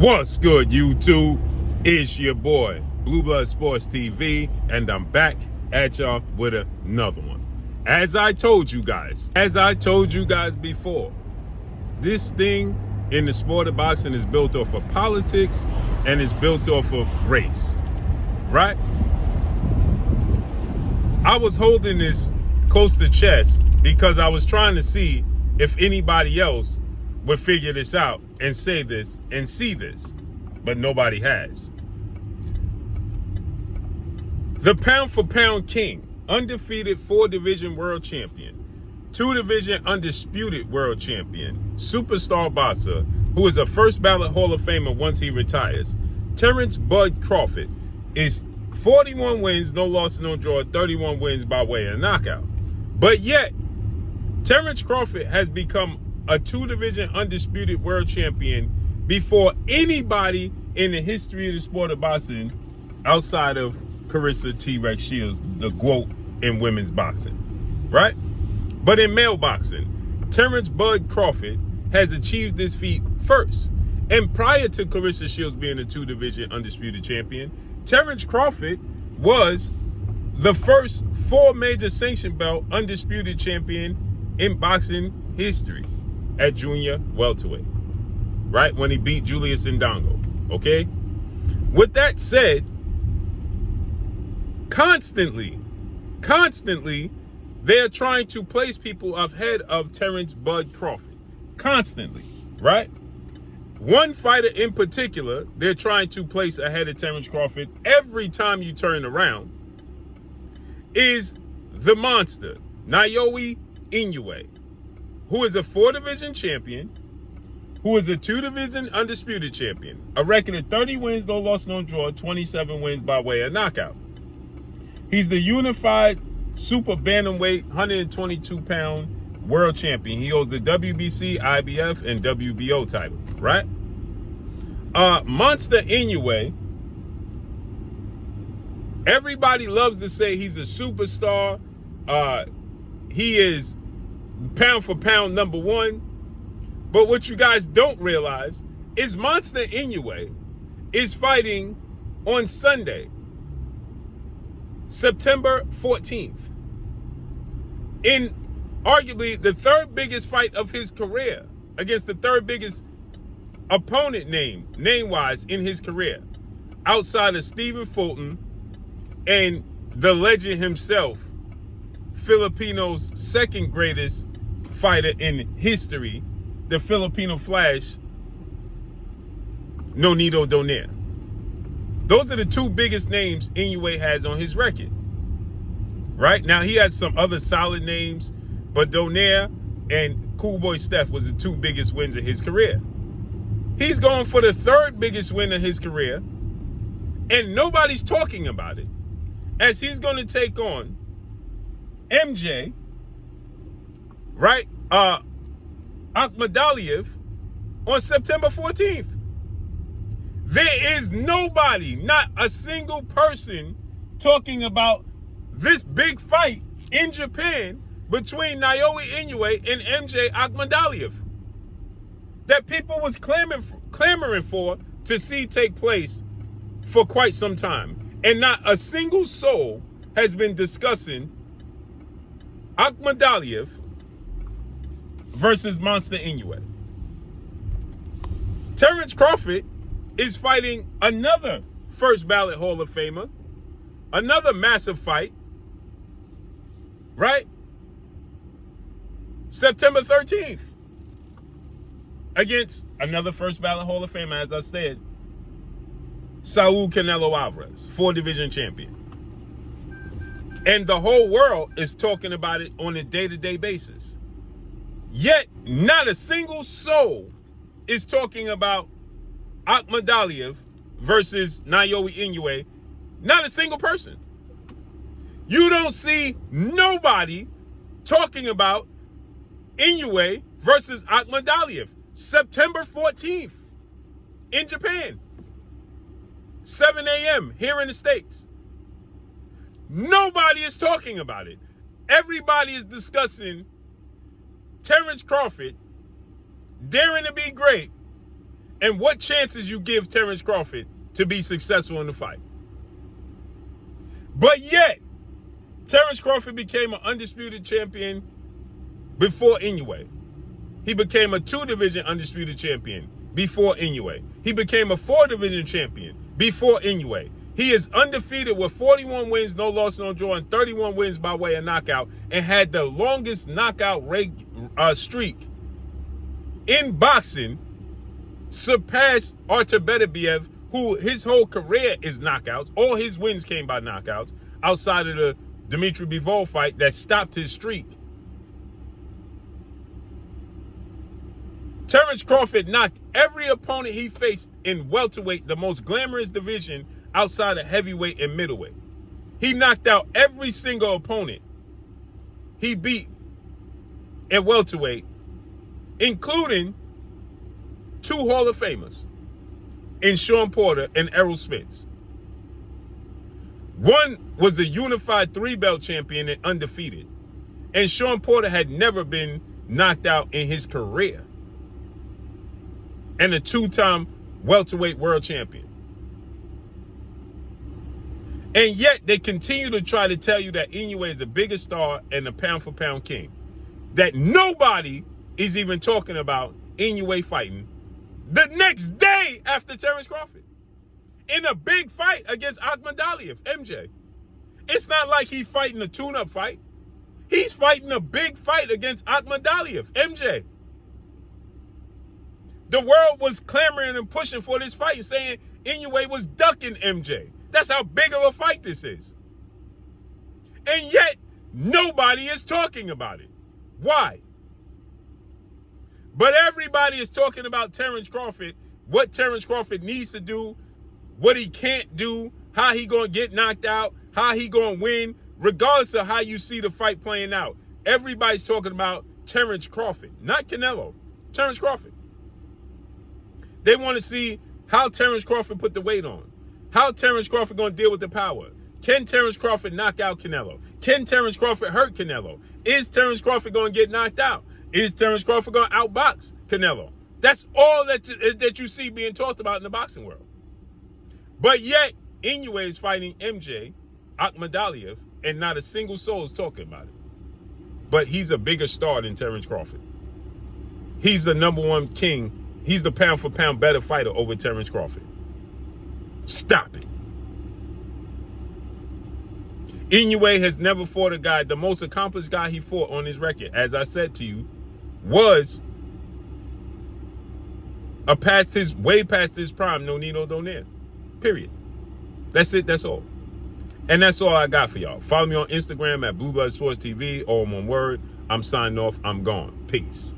What's good, YouTube? It's your boy, Blue Blood Sports TV, and I'm back at y'all with another one. As I told you guys before, this thing in the sport of boxing is built off of politics and is built off of race, right? I was holding this close to chest because I was trying to see if anybody else would figure this out and say this and see this, but nobody has. The pound for pound king, undefeated 4-division world champion, 2-division undisputed world champion, superstar boxer, who is a first ballot Hall of Famer once he retires, Terence "Bud" Crawford, is 41 wins, no loss, no draw, 31 wins by way of knockout. But yet, Terence Crawford has become a 2-division undisputed world champion before anybody in the history of the sport of boxing outside of Clarissa T-Rex Shields, the GOAT in women's boxing, right? But in male boxing, Terence "Bud" Crawford has achieved this feat first. And prior to Clarissa Shields being a 2-division undisputed champion, Terence Crawford was the first 4 major sanction belt undisputed champion in boxing history at junior welterweight, right? When he beat Julius Indongo, okay? With that said, constantly, they're trying to place people ahead of Terence "Bud" Crawford. Constantly, right? One fighter in particular, they're trying to place ahead of Terence Crawford every time you turn around is the monster, Naoya Inoue, who is a 4-division champion, who is a 2-division undisputed champion, a record of 30 wins, no loss, no draw, 27 wins by way of knockout. He's the unified super bantamweight 122-pound world champion. He holds the WBC, IBF, and WBO title, right? Monster Inoue, everybody loves to say he's a superstar. He is pound for pound number 1. But what you guys don't realize is Monster Inoue is fighting on Sunday, September 14th, in arguably the 3rd biggest fight of his career against the 3rd biggest opponent name-wise in his career, outside of Stephen Fulton and the legend himself, Filipino's 2nd greatest fighter in history, the Filipino Flash, Nonito Donaire. Those are the 2 biggest names Inoue has on his record. Right? Now, he has some other solid names, but Donaire and Cool Boy Steph was the 2 biggest wins of his career. He's going for the 3rd biggest win of his career, and nobody's talking about it, as he's going to take on MJ, right? Akhmadaliev on September 14th. There is nobody, not a single person, talking about this big fight in Japan between Naoya Inoue and MJ Akhmadaliev that people was clamoring for to see take place for quite some time. And not a single soul has been discussing Akhmadaliev versus Monster Inoue. Terence Crawford is fighting another first ballot Hall of Famer, another massive fight, right? September 13th against another first ballot Hall of Famer, as I said, Saul Canelo Alvarez, 4-division champion. And the whole world is talking about it on a day-to-day basis. Yet, not a single soul is talking about Akhmadaliev versus Naoya Inoue. Not a single person. You don't see nobody talking about Inoue versus Akhmadaliev. September 14th in Japan. 7 a.m. here in the States. Nobody is talking about it. Everybody is discussing Terence Crawford daring to be great and what chances you give Terence Crawford to be successful in the fight. But yet, Terence Crawford became an undisputed champion before Inoue. He became a 2-division undisputed champion before Inoue. He became a 4-division champion before Inoue. He is undefeated with 41 wins, no loss, no draw, and 31 wins by way of knockout, and had the longest knockout streak in boxing, surpassed Artur Beterbiev, who his whole career is knockouts. All his wins came by knockouts, outside of the Dimitri Bivol fight that stopped his streak. Terence Crawford knocked every opponent he faced in welterweight, the most glamorous division outside of heavyweight and middleweight. He knocked out every single opponent he beat at welterweight, including 2 Hall of Famers in Sean Porter and Errol Spence. One was the unified 3-belt champion and undefeated, and Sean Porter had never been knocked out in his career, and a 2-time welterweight world champion. And yet they continue to try to tell you that Inoue is the biggest star and the pound-for-pound king. That nobody is even talking about Inoue fighting the next day after Terence Crawford in a big fight against Akhmadaliev, MJ. It's not like he's fighting a tune-up fight. He's fighting a big fight against Akhmadaliev, MJ. The world was clamoring and pushing for this fight, saying Inoue was ducking MJ. That's how big of a fight this is. And yet, nobody is talking about it. Why? But everybody is talking about Terence Crawford, what Terence Crawford needs to do, what he can't do, how he gonna get knocked out, how he gonna win, regardless of how you see the fight playing out. Everybody's talking about Terence Crawford, not Canelo, Terence Crawford. They want to see how Terence Crawford put the weight on, how Terence Crawford gonna deal with the power. Can Terence Crawford knock out Canelo? Can Terence Crawford hurt Canelo? Is Terence Crawford gonna get knocked out? Is Terence Crawford gonna outbox Canelo? That's all that you see being talked about in the boxing world. But yet, Inoue is fighting MJ, Akhmadaliev, and not a single soul is talking about it. But he's a bigger star than Terence Crawford. He's the #1 king. He's the pound-for-pound better fighter over Terence Crawford. Stop it. Inoue has never fought a guy. The most accomplished guy he fought on his record, as I said to you, was way past his prime, no Nino Donaire. Period. That's it. That's all. And that's all I got for y'all. Follow me on Instagram at Blue Blood Sports TV, all in one word. I'm signing off. I'm gone. Peace.